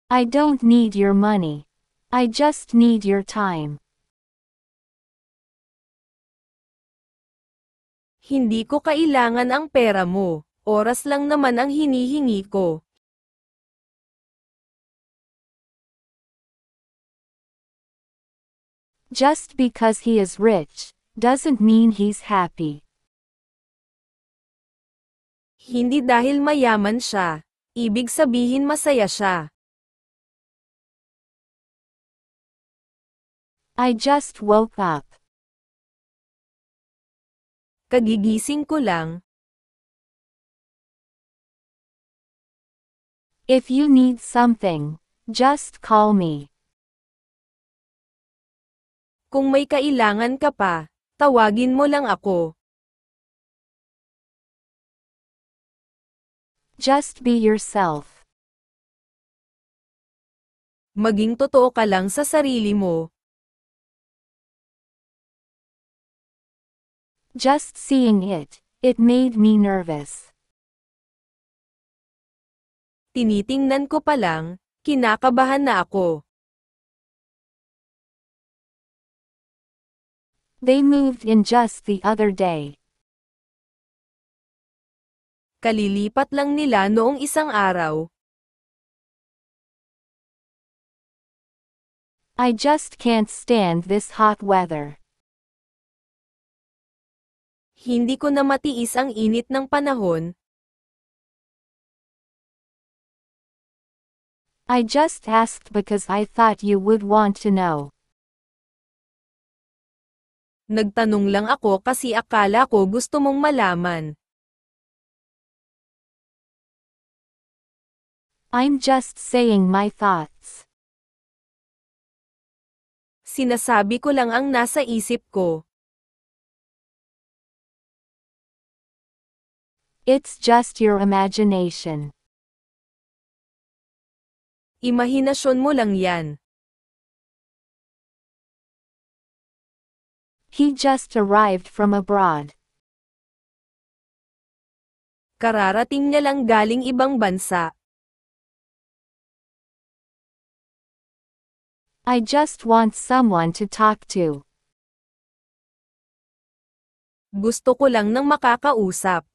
I don't need your money. I just need your time. Hindi ko kailangan ang pera mo. Oras lang naman ang hinihingi ko. Just because he is rich, doesn't mean he's happy. Hindi dahil mayaman siya, ibig sabihin masaya siya. I just woke up. Kagigising ko lang. If you need something, just call me. Kung may kailangan ka pa, tawagin mo lang ako. Just be yourself. Maging totoo ka lang sa sarili mo. Just seeing it, it made me nervous. Tinitingnan ko pa lang, kinakabahan na ako. They moved in just the other day. Kalilipat lang nila noong isang araw. I just can't stand this hot weather. Hindi ko na matiis ang init ng panahon. I just asked because I thought you would want to know. Nagtanong lang ako kasi akala ko gusto mong malaman. I'm just saying my thoughts. Sinasabi ko lang ang nasa isip ko. It's just your imagination. Imahinasyon mo lang yan. He just arrived from abroad. Kararating niya lang galing ibang bansa. I just want someone to talk to. Gusto ko lang ng makakausap.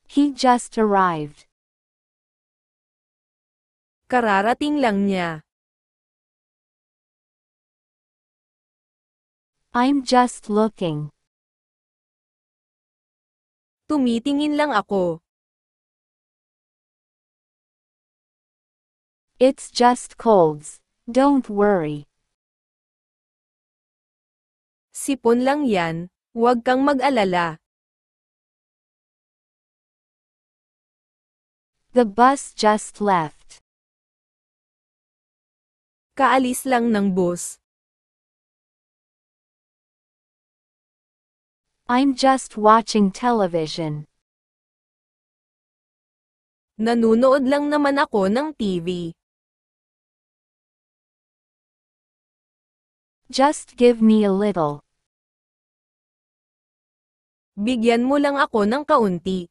He just arrived. Kararating lang niya. I'm just looking. Tumitingin lang ako. It's just colds. Don't worry. Sipon lang yan, huwag kang mag-alala. The bus just left. Kaalis lang ng bus. I'm just watching television. Nanunood lang naman ako ng TV. Just give me a little. Bigyan mo lang ako ng kaunti.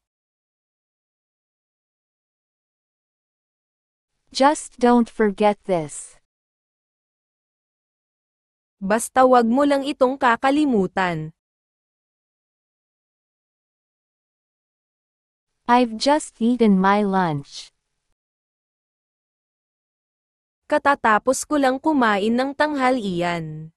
Just don't forget this. Basta wag mo lang itong kakalimutan. I've just eaten my lunch. Katatapos ko lang kumain ng tanghalian.